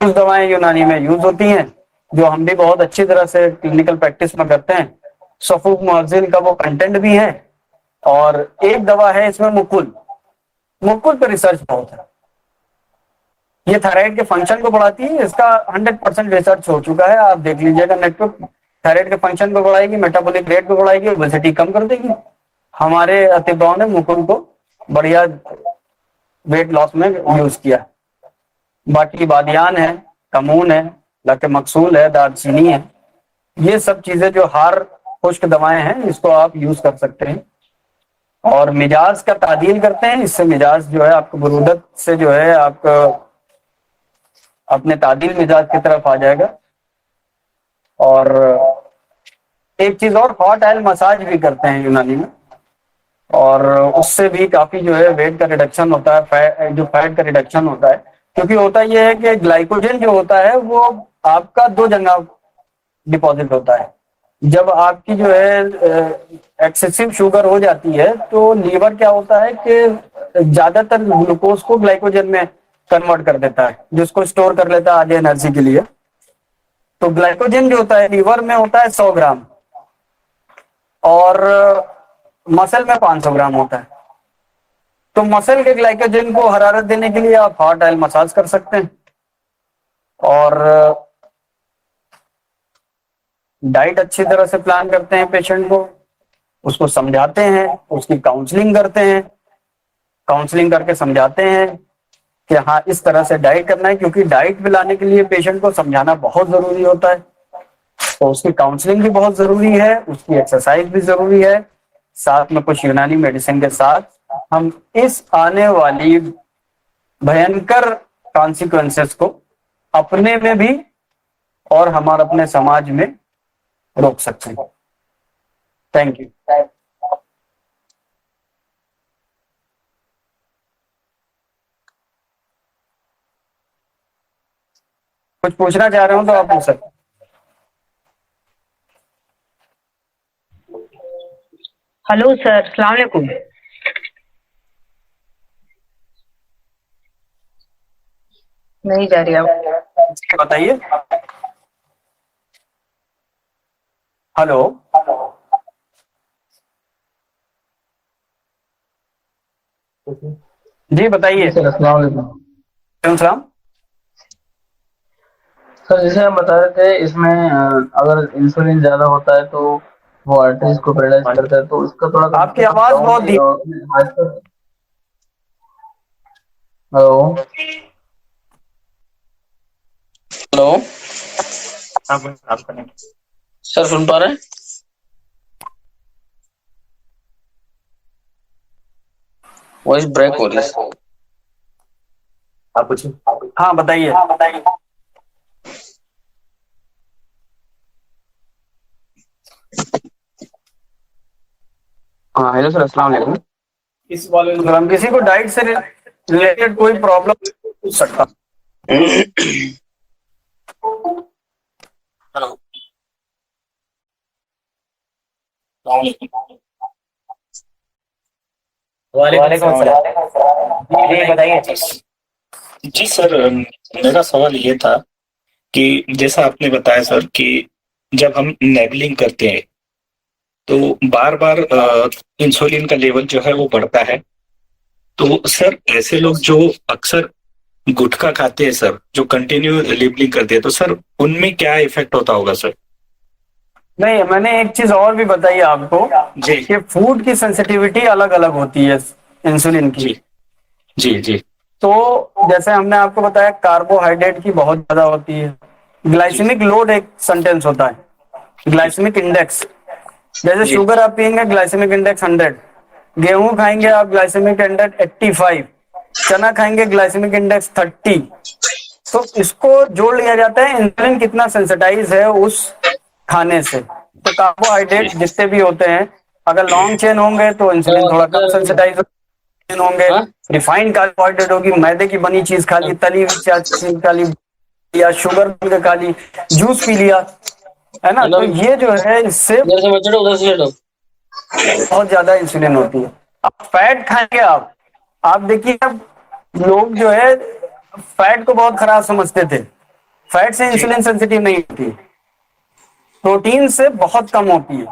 कुछ दवाएं यूनानी में यूज होती हैं जो हम भी बहुत अच्छी तरह से क्लिनिकल प्रैक्टिस में करते हैं। सफूक मुअज्जिल का वो कंटेंट भी है। और एक दवा है इसमें मुकुल, मुकुल पर रिसर्च बहुत है। ये थायराइड के फंक्शन को बढ़ाती है, इसका 100% रिसर्च हो चुका है, आप देख लीजिएगा नेट पे। थायराइड के फंक्शन को बढ़ाएगी, मेटाबॉलिक रेट को बढ़ाएगी, ओबेसिटी कम कर देगी। हमारे अतिबाओं ने मुकुल को बढ़िया वेट लॉस में यूज किया। बाकी बादियान है, कमून है, लके मकसूल है, दारचीनी है, ये सब चीजें जो हार खुश्क दवाएं हैं इसको आप यूज कर सकते हैं। और मिजाज का तादील करते हैं, इससे मिजाज जो है आपको बुरूदत से जो है आपका अपने तादील मिजाज की तरफ आ जाएगा। और एक चीज और, हॉट ऑयल मसाज भी करते हैं यूनानी में, और उससे भी काफी जो है वेट का रिडक्शन होता है, जो फैट का रिडक्शन होता है। क्योंकि होता यह है कि ग्लाइकोजन जो होता है वो आपका 2 जगह डिपॉजिट होता है। जब आपकी जो है एक्सेसिव शुगर हो जाती है तो लीवर क्या होता है कि ज्यादातर ग्लूकोज को ग्लाइकोजन में कन्वर्ट कर देता है, जिसको स्टोर कर लेता है आगे एनर्जी के लिए। तो ग्लाइकोजन जो होता है लीवर में होता है 100 ग्राम, और मसल में 500 ग्राम होता है। तो मसल के ग्लाइकोजन को हरारत देने के लिए आप हॉट ऑयल मसाज कर सकते हैं। और डाइट अच्छी तरह से प्लान करते हैं पेशेंट को, उसको समझाते हैं, उसकी काउंसलिंग करते हैं, काउंसलिंग करके समझाते हैं कि हाँ इस तरह से डाइट करना है। क्योंकि डाइट पे लाने के लिए पेशेंट को समझाना बहुत जरूरी होता है, तो उसकी काउंसलिंग भी बहुत जरूरी है, उसकी एक्सरसाइज भी जरूरी है। साथ में कुछ यूनानी मेडिसिन के साथ हम इस आने वाली भयंकर कॉन्सिक्वेंसेस को अपने में भी और हमारे अपने समाज में रोक सकते हैं। Thank you. कुछ पूछना चाह रहे हो तो आप पूछ सकते हैं। हेलो सर, अस्सलाम वालेकुम। नहीं जा रही आप। जी बताइए। हेलो। जी जी बताइए। सर, अस्सलाम वालेकुम। वालेकुम सलाम। सर जैसे हम बता रहे थे इसमें अगर इंसुलिन ज़्यादा होता है तो वो आर्टरीज को पैरालाइज करता है, तो इसका थोड़ा आपकी कंप्लीकेशन आवाज बहुत बताओगे? धीमी। आजकल हेलो। हेलो। आपका नहीं। सर सुन पा रहे हैं? वॉइस ब्रेक हो रही है। आप पूछिए। हाँ बताइए। हाँ हेलो सर, अस्सलाम वालेकुम। इस वाले अगर हम किसी को डाइट से रिलेटेड कोई प्रॉब्लम पूछ सकता। हेलो। वालेकुम वालेकुम सलाम। सलाम। जी जी बताइए। बताइए। जी सर, मेरा सवाल ये था कि जैसा आपने बताया सर कि जब हम नेबलिंग करते हैं तो बार बार इंसुलिन का लेवल जो है वो बढ़ता है। तो सर ऐसे लोग जो अक्सर गुटखा खाते हैं सर, जो कंटिन्यू लेबलिंग करते हैं, तो सर उनमें क्या इफेक्ट होता होगा सर? नहीं, मैंने एक चीज और भी बताई आपको जी कि फूड की सेंसिटिविटी अलग अलग होती है इंसुलिन की। जी जी जी तो जैसे हमने आपको बताया कार्बोहाइड्रेट की बहुत ज्यादा होती है। जी ग्लाइसेमिक लोड एक सेंटेंस होता है, जी ग्लाइसेमिक इंडेक्स। जैसे जी शुगर आप पियेंगे ग्लाइसेमिक इंडेक्स 100, गेहूं खाएंगे जी आप ग्लाइसेमिक इंडेक्स 85, चना खाएंगे ग्लाइसेमिक इंडेक्स 30। तो इसको जोड़ लिया जाता है इंसुलिन कितना सेंसिटाइज है उस खाने से। तो कार्बोहाइड्रेट जी जितने भी होते हैं, अगर लॉन्ग चेन होंगे तो इंसुलिन थोड़ा कम सेंसिटाइज होंगे। हाँ रिफाइंड कार्बोहाइड्रेट होगी, मैदे की बनी चीज खा ली, तली हुई चीज खा ली, या शुगर खा ली, जूस पी लिया, है ना। तो मैडम, ये जो है इससे इधर से बच्चे उधर से ले लो। बहुत ज्यादा इंसुलिन होती है। अब फैट खाएंगे आप देखिए, अब लोग जो है फैट को बहुत खराब समझते थे। फैट से जी इंसुलिन सेंसिटिव नहीं होती, प्रोटीन से बहुत कम होती है।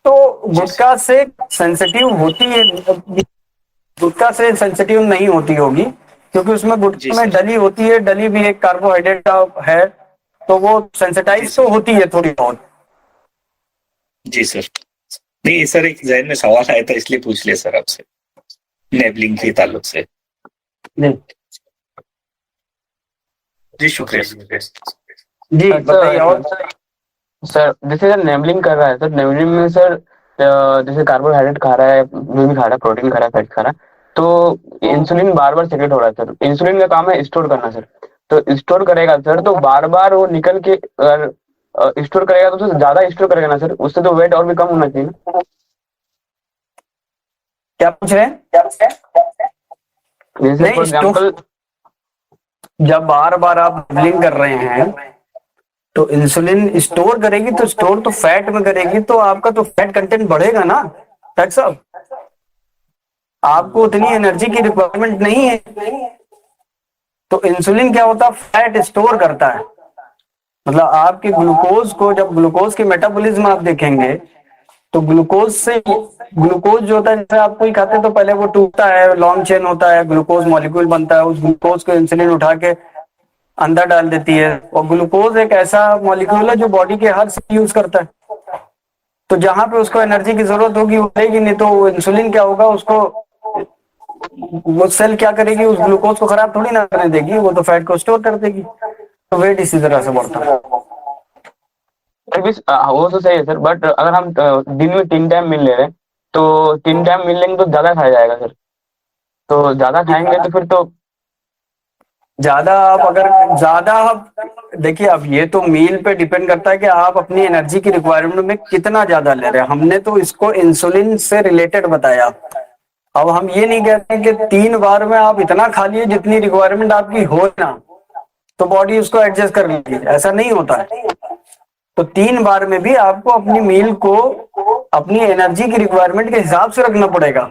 तो जी गुटखा से सेंसिटिव होती है, गुटखा से सेंसिटिव नहीं होती होगी, क्योंकि उसमें जी गुटखा में सर। डली होती है, डली भी एक कार्बोहाइड्रेट का है। तो वो जी सेंसिटाइज तो सर। होती है थोड़ी बहुत। जी सर। नहीं सर, एक जहन में सवाल आया था इसलिए पूछ लिया सर आपसे, नेबलिंग के ताल्लुक से। जी जी शुक्रिया सर। जी अच्छा बताइए और। सर, जैसे सर नेबलिंग कर रहा है, सर नेबलिंग में सर जैसे कार्बोहाइड्रेट खा रहा है, जो भी खा रहा है, प्रोटीन खा रहा है, फैट खा रहा है, तो इंसुलिन बार बार सेक्रेट हो रहा है सर। इंसुलिन का काम है स्टोर करना सर। तो स्टोर करेगा सर, तो बार बार वो निकल के अगर स्टोर करेगा तो सर ज्यादा स्टोर करेगा ना सर, उससे तो वेट और भी कम होना चाहिए ना। क्या पूछ रहे हैं? जैसे नहीं फॉर एग्जाम्पल। जब बार बार आप लिंक कर रहे हैं तो इंसुलिन स्टोर करेगी, तो स्टोर तो फैट में करेगी, तो आपका तो फैट कंटेंट बढ़ेगा ना डॉक्टर साहब। आपको उतनी एनर्जी की रिक्वायरमेंट नहीं है। तो इंसुलिन क्या होता है, फैट स्टोर करता है। मतलब आपके ग्लूकोज को, जब ग्लूकोज के मेटाबॉलिज्म आप देखेंगे, तो ग्लूकोज से, ग्लूकोज जो होता है, जैसे आप कोई खाते हैं तो पहले वो टूटता है, लॉन्ग चेन होता है, ग्लूकोज मॉलिक्यूल बनता है, उस ग्लूकोज को इंसुलिन उठा के अंदर डाल देती है। और ग्लूकोज एक ऐसा मॉलिक्यूल है जो बॉडी के हर सेल यूज करता है। तो जहां पे उसको एनर्जी की जरूरत होगी वो लेगी, नहीं तो इंसुलिन क्या होगा, उसको वो सेल क्या करेगी, उस ग्लूकोज को खराब थोड़ी ना करने देगी, वो तो फैट को स्टोर कर देगी। तो वेट इसी तरह से बढ़ता है। फिर भी वो तो सही है सर, बट अगर हम दिन में 3 टाइम मील ले रहे हैं, तो 3 टाइम मील लेंगे तो ज्यादा खाया जाएगा सर। तो ज्यादा खाएंगे तो फिर तो। ज्यादा आप अगर ज्यादा आप देखिए, अब ये तो मील पे डिपेंड करता है कि आप अपनी एनर्जी की रिक्वायरमेंट में कितना ज्यादा ले रहे हैं। हमने तो इसको इंसुलिन से रिलेटेड बताया। अब हम ये नहीं कहते कि 3 बार में आप इतना खा लिए जितनी रिक्वायरमेंट आपकी हो ना, तो बॉडी उसको एडजस्ट कर लेगी, ऐसा नहीं होता है। तो 3 बार में भी आपको अपनी मील को अपनी एनर्जी की रिक्वायरमेंट के हिसाब से रखना पड़ेगा।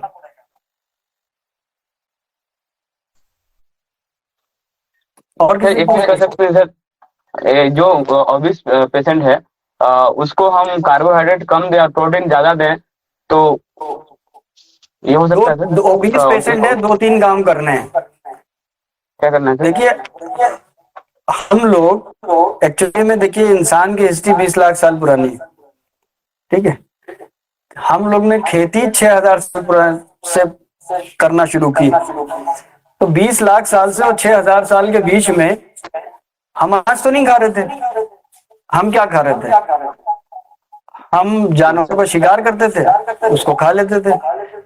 और सर एक चीज कर सकते हैं सर, जो ओबीस पेशेंट है उसको हम कार्बोहाइड्रेट कम दें और प्रोटीन ज्यादा दें तो ये हो सकता है दो ओबीस सर। पेशेंट है, 2-3 काम करने हैं। क्या करना है सर? देखिए, हम लोग एक्चुअली में देखिए इंसान की हिस्ट्री 20 लाख साल पुरानी है, ठीक है। हम लोग ने खेती 6,000 साल पुराने से करना शुरू की, तो 20 लाख साल से और 6,000 साल के बीच में हम अनाज तो नहीं खा रहे थे। हम क्या खा रहे थे? हम जानवरों का शिकार करते थे, उसको खा लेते थे।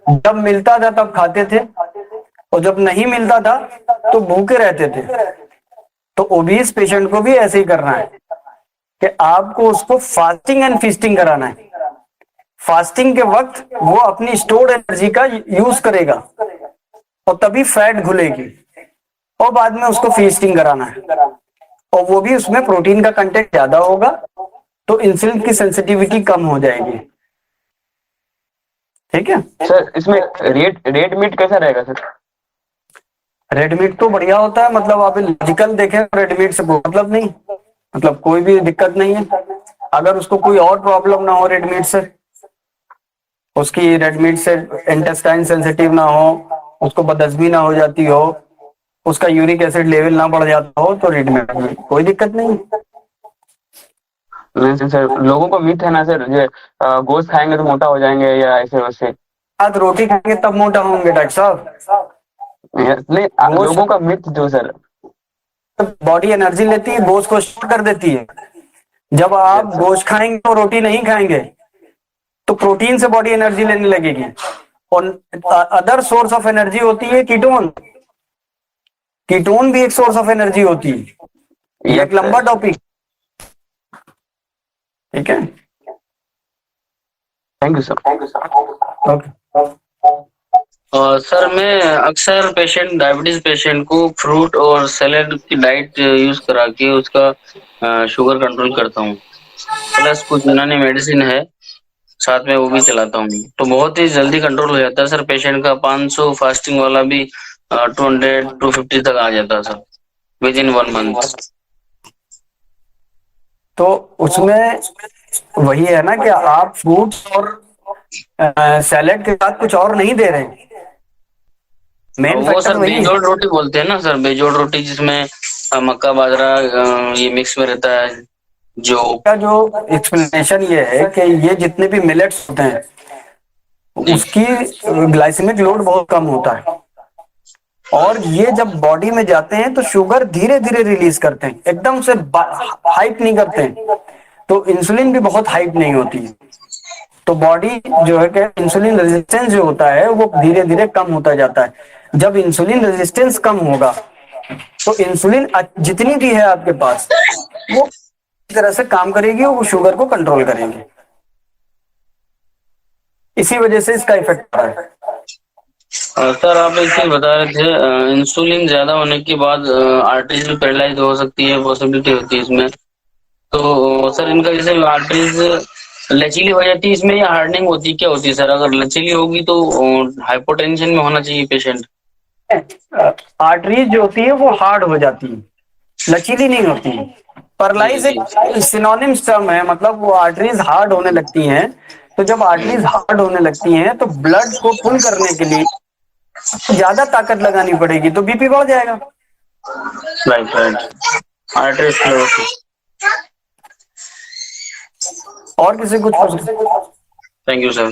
जब मिलता था तब खाते थे, और जब नहीं मिलता था तो भूखे रहते थे। तो ओबीस पेशेंट को भी ऐसे ही करना है कि आपको उसको फास्टिंग एंड फीस्टिंग कराना है। फास्टिंग के वक्त वो अपनी स्टोर्ड एनर्जी का यूज करेगा और तभी फैट घुलेगी, और बाद में उसको फीस्टिंग कराना है, और वो भी उसमें प्रोटीन का कंटेंट ज्यादा होगा, तो इंसुलिन की सेंसिटिविटी कम हो जाएगी। ठीक है सर इसमें रेड मीट कैसा रहेगा सर? रेड मीट तो बढ़िया होता है, मतलब आप लॉजिकल देखें रेड मीट से कोई मतलब नहीं, मतलब कोई भी दिक्कत नहीं है। अगर उसको कोई और प्रॉब्लम ना हो रेड मीट से, उसकी रेड मीट से इंटेस्टाइन सेंसिटिव ना हो, उसको बदहजमी ना हो जाती हो, उसका यूरिक एसिड लेवल ना बढ़ जाता हो, तो रेड मीट में कोई दिक्कत नहीं है। सर लोगों को मिथ है ना सर, जो गोश्त खाएंगे तो मोटा हो जाएंगे या ऐसे वैसे। आज रोटी खाएंगे तब मोटा होंगे डॉक्टर साहब। नहीं लोगों का मिथ जो सर। बॉडी एनर्जी लेती है, गोश्त को स्टोर कर देती है। जब आप गोश्त खाएंगे और रोटी नहीं खाएंगे तो प्रोटीन से बॉडी एनर्जी लेने लगेगी, और अदर सोर्स ऑफ एनर्जी होती है कीटोन। कीटोन भी एक सोर्स ऑफ एनर्जी होती है। ये एक लंबा टॉपिक, ठीक है। Thank you sir. Okay. Sir मैं अक्सर डायबिटीज पेशेंट को फ्रूट और सैलेड की डाइट यूज करा के उसका शुगर कंट्रोल करता हूँ, प्लस कुछ यूनानी मेडिसिन है साथ में, वो भी चलाता हूँ, तो बहुत ही जल्दी कंट्रोल हो जाता है सर। पेशेंट का 500 फास्टिंग वाला भी 200-250 तक आ जाता है सर विद इन 1 मंथ। तो उसमें वही है ना कि आप फ्रूट्स और सैलेड के साथ कुछ और नहीं दे रहे। मेन वो फैक्टर सर वही है। बेजोड़ रोटी बोलते हैं ना सर, बेजोड़ रोटी जिसमें मक्का बाजरा ये मिक्स में रहता है जो। का जो एक्सप्लेनेशन ये है कि ये जितने भी मिलेट्स होते हैं जी उसकी ग्लाइसेमिक लोड बहुत कम होता है, और ये जब बॉडी में जाते हैं तो शुगर धीरे धीरे रिलीज करते हैं, एकदम से हाइप नहीं करते हैं। तो इंसुलिन भी बहुत हाइप नहीं होती है, तो बॉडी जो है कि इंसुलिन रेजिस्टेंस जो होता है वो धीरे धीरे कम होता जाता है। जब इंसुलिन रेजिस्टेंस कम होगा तो इंसुलिन जितनी भी है आपके पास वो इस तरह से काम करेगी और वो शुगर को कंट्रोल करेंगे। इसी वजह से इसका इफेक्ट आ रहा है। सर आप एक चीज बता रहे थे, इंसुलिन ज्यादा होने के बाद आर्टरीज भी पैरालाइज हो सकती है, पॉसिबिलिटी होती है इसमें। तो सर इनका जैसे आर्टरीज लचीली हो जाती है इसमें या हार्डनिंग होती है, क्या होती है सर? अगर लचीली होगी तो हाइपोटेंशन में होना चाहिए पेशेंट। आर्टरीज जो होती है वो हार्ड हो जाती है, लचीली नहीं होती। परलाइज एक सिनोनिम्स टर्म है, मतलब वो आर्टरीज हार्ड होने लगती हैं। तो जब आर्टरीज हार्ड होने लगती हैं तो ब्लड को पुल करने के लिए ज्यादा ताकत लगानी पड़ेगी, तो बीपी बढ़ जाएगा। Right right, artery sclerosis. और किसी कुछ पूछ? Thank you sir.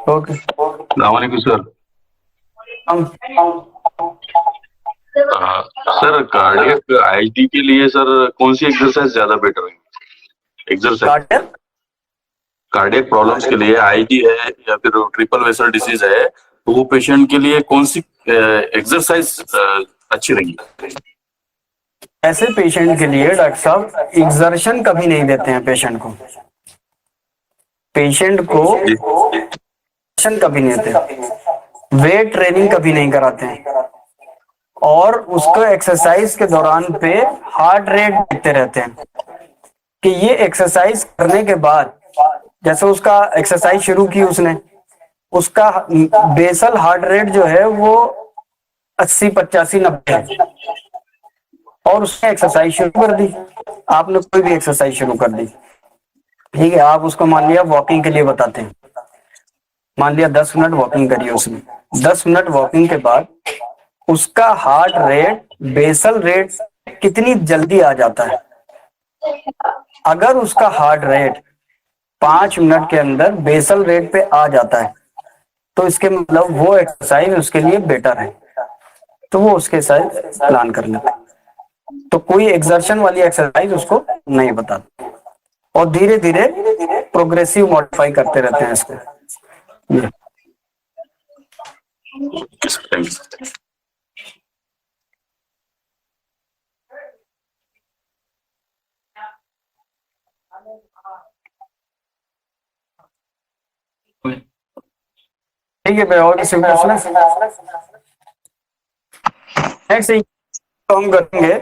ओके। सलामकुम सर। हम सर कार्डियक आईटी के लिए सर कौन सी एक्सरसाइज ज्यादा बेटर है? एक्सरसाइज कार्डियक प्रॉब्लम्स के लिए आईटी है या फिर ट्रिपल वेसल डिसीज है, तो वो पेशेंट के लिए कौन सी एक्सरसाइज अच्छी रहेगी? ऐसे पेशेंट के लिए डॉक्टर साहब एक्सर्शन कभी नहीं देते हैं पेशेंट को। पेशेंट को एक्सर्शन कभी नहीं देते, वेट ट्रेनिंग कभी नहीं कराते हैं, और उसको एक्सरसाइज के दौरान पे हार्ट रेट देखते रहते हैं कि ये एक्सरसाइज करने के बाद जैसे उसका एक्सरसाइज शुरू की उसने, उसका बेसल हार्ट रेट जो है वो 80 85 90 है, और उसने एक्सरसाइज शुरू कर दी। आपने कोई भी एक्सरसाइज शुरू कर दी, ठीक है, आप उसको मान लिया वॉकिंग के लिए बताते हैं, मान लिया 10 मिनट वॉकिंग करिए उसने। 10 मिनट वॉकिंग के बाद उसका हार्ट रेट बेसल रेट कितनी जल्दी आ जाता है। अगर उसका हार्ट रेट 5 मिनट के अंदर बेसल रेट पे आ जाता है, तो इसके मतलब वो एक्सरसाइज उसके लिए बेटर है, तो वो उसके साथ प्लान कर लेता है। तो कोई एक्सर्शन वाली एक्सरसाइज उसको नहीं बताते, और धीरे धीरे प्रोग्रेसिव मॉडिफाई करते रहते हैं इसको। ये ठीक है भाई, और किसी को पूछना? नेक्स्ट तो हम करेंगे,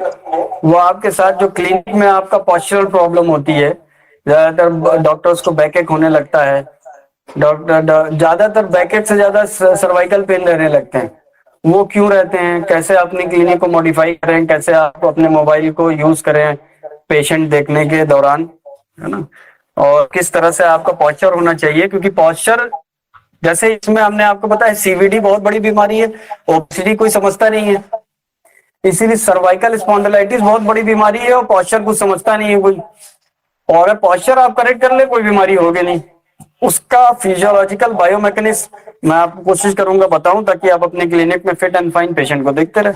वो आपके साथ जो क्लिनिक में आपका पॉस्चरल प्रॉब्लम होती है, ज्यादातर डॉक्टर्स को बैकएक होने लगता है, डॉक्टर ज्यादातर बैकएक से ज्यादा सर्वाइकल पेन रहने लगते हैं। वो क्यों रहते हैं, कैसे अपनी क्लिनिक को मॉडिफाई करें, कैसे आप अपने मोबाइल को यूज करें पेशेंट देखने के दौरान, है ना, और किस तरह से आपका पॉस्चर होना चाहिए, क्योंकि पॉस्चर जैसे इसमें हमने आपको बताया सीवीडी बहुत बड़ी बीमारी है, ओबेसिटी कोई समझता नहीं है, इसीलिए सर्वाइकल स्पॉन्डिलाइटिस बहुत बड़ी बीमारी है और पॉस्चर कुछ समझता नहीं है कोई, और अगर पॉस्चर आप करेक्ट कर ले कोई बीमारी होगी नहीं। उसका फिजियोलॉजिकल बायोमैकेनिज्म मैं आपको कोशिश करूंगा बताऊं, ताकि आप अपने क्लिनिक में फिट एंड फाइन पेशेंट को देखते रहे।